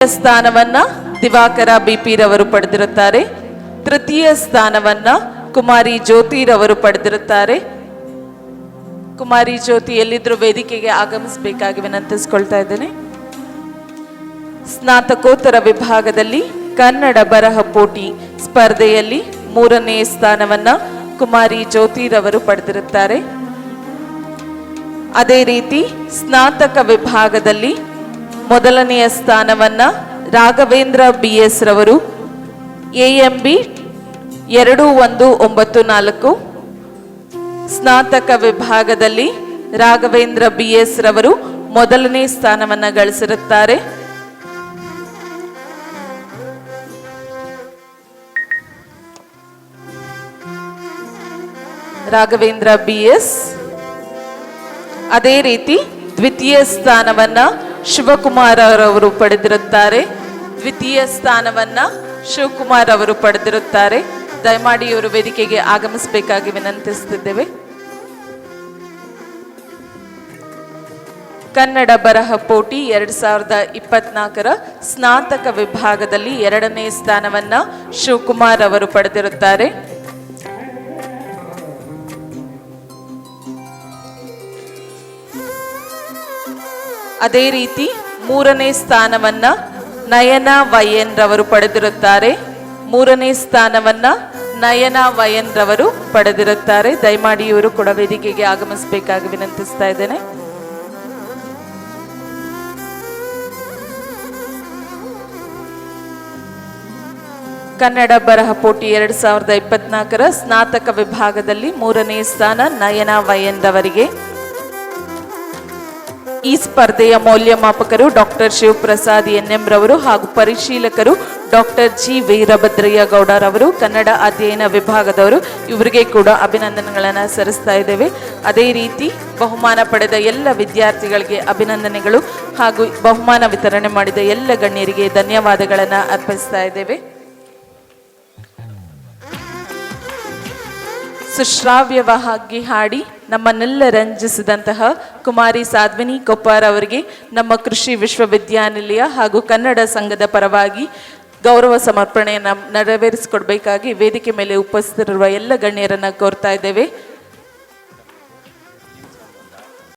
ಸ್ಥಾನವನ್ನ ದಿವಾಕರ ಬಿಪಿ ರವರು ಪಡೆದಿರುತ್ತಾರೆ. ತೃತೀಯ ಸ್ಥಾನವನ್ನ ಕುಮಾರಿ ಜ್ಯೋತಿ ರವರು ಪಡೆದಿರುತ್ತಾರೆ. ಕುಮಾರಿ ಜ್ಯೋತಿ ಎಲ್ಲಿದ್ರು ವೇದಿಕೆಗೆ ಆಗಮಿಸಬೇಕಾಗಿ ವಿನಂತಿಸಿಕೊಳ್ತಾ ಇದ್ದೇನೆ. ಸ್ನಾತಕೋತ್ತರ ವಿಭಾಗದಲ್ಲಿ ಕನ್ನಡ ಬರಹ ಪೋಟಿ ಸ್ಪರ್ಧೆಯಲ್ಲಿ 3ನೇ ಸ್ಥಾನವನ್ನ ಕುಮಾರಿ ಜ್ಯೋತಿ ರವರು ಪಡೆದಿರುತ್ತಾರೆ. ಅದೇ ರೀತಿ ಸ್ನಾತಕ ವಿಭಾಗದಲ್ಲಿ 1ನೇ ಸ್ಥಾನವನ್ನ ರಾಘವೇಂದ್ರ BS ರವರು AMB 2194. ಸ್ನಾತಕ ವಿಭಾಗದಲ್ಲಿ ರಾಘವೇಂದ್ರ BS ರವರು 1ನೇ ಸ್ಥಾನವನ್ನ ಗಳಿಸಿರುತ್ತಾರೆ. ರಾಘವೇಂದ್ರ BS. ಅದೇ ರೀತಿ ದ್ವಿತೀಯ ಸ್ಥಾನವನ್ನ ಶಿವಕುಮಾರ್ ಅವರು ಪಡೆದಿರುತ್ತಾರೆ. ದ್ವಿತೀಯ ಸ್ಥಾನವನ್ನ ಶಿವಕುಮಾರ್ ಅವರು ಪಡೆದಿರುತ್ತಾರೆ. ದಯಮಾಡಿ ಇವರು ವೇದಿಕೆಗೆ ಆಗಮಿಸಬೇಕಾಗಿ ವಿನಂತಿಸುತ್ತಿದ್ದೇವೆ. ಕನ್ನಡ ಬರಹ ಪೋಟಿ 2024ರ ಸ್ನಾತಕ ವಿಭಾಗದಲ್ಲಿ 2ನೇ ಸ್ಥಾನವನ್ನ ಶಿವಕುಮಾರ್ ಅವರು ಪಡೆದಿರುತ್ತಾರೆ. ಅದೇ ರೀತಿ 3ನೇ ಸ್ಥಾನವನ್ನ ನಯನ YN ರವರು ಪಡೆದಿರುತ್ತಾರೆ. 3ನೇ ಸ್ಥಾನವನ್ನ ನಯನ YN ರವರು ಪಡೆದಿರುತ್ತಾರೆ. ದಯಮಾಡಿ ಇವರು ಕೂಡ ವೇದಿಕೆಗೆ ಆಗಮಿಸಬೇಕಾಗಿ ವಿನಂತಿಸ್ತಾ ಇದ್ದೇನೆ. ಕನ್ನಡ ಬರಹ ಪೋಟಿ 2024ರ ಸ್ನಾತಕ ವಿಭಾಗದಲ್ಲಿ 3ನೇ ಸ್ಥಾನ ನಯನ YN ರವರಿಗೆ. ಈ ಸ್ಪರ್ಧೆಯ ಮೌಲ್ಯಮಾಪಕರು ಡಾಕ್ಟರ್ ಶಿವಪ್ರಸಾದ್ NM ರವರು ಹಾಗೂ ಪರಿಶೀಲಕರು ಡಾಕ್ಟರ್ G ವೀರಭದ್ರಯ್ಯ ಗೌಡರವರು. ಕನ್ನಡ ಅಧ್ಯಯನ ವಿಭಾಗದವರು. ಇವರಿಗೆ ಕೂಡ ಅಭಿನಂದನೆಗಳನ್ನು ಸಲ್ಲಿಸ್ತಾ ಇದ್ದೇವೆ. ಅದೇ ರೀತಿ ಬಹುಮಾನ ಪಡೆದ ಎಲ್ಲ ವಿದ್ಯಾರ್ಥಿಗಳಿಗೆ ಅಭಿನಂದನೆಗಳು ಹಾಗೂ ಬಹುಮಾನ ವಿತರಣೆ ಮಾಡಿದ ಎಲ್ಲ ಗಣ್ಯರಿಗೆ ಧನ್ಯವಾದಗಳನ್ನು ಅರ್ಪಿಸ್ತಾ ಇದ್ದೇವೆ. ಸುಶ್ರಾವ್ಯವಾಗಿ ಹಾಡಿ ನಮ್ಮನ್ನೆಲ್ಲ ರಂಜಿಸಿದಂತಹ ಕುಮಾರಿ ಸಾಧ್ವಿನಿ ಕೊಪ್ಪಾರ್ ಅವರಿಗೆ ನಮ್ಮ ಕೃಷಿ ವಿಶ್ವವಿದ್ಯಾನಿಲಯ ಹಾಗೂ ಕನ್ನಡ ಸಂಘದ ಪರವಾಗಿ ಗೌರವ ಸಮರ್ಪಣೆಯನ್ನು ನೆರವೇರಿಸಿಕೊಡ್ಬೇಕಾಗಿ ವೇದಿಕೆ ಮೇಲೆ ಉಪಸ್ಥಿತರಿರುವ ಎಲ್ಲ ಗಣ್ಯರನ್ನು ಕೋರ್ತಾ ಇದ್ದೇವೆ.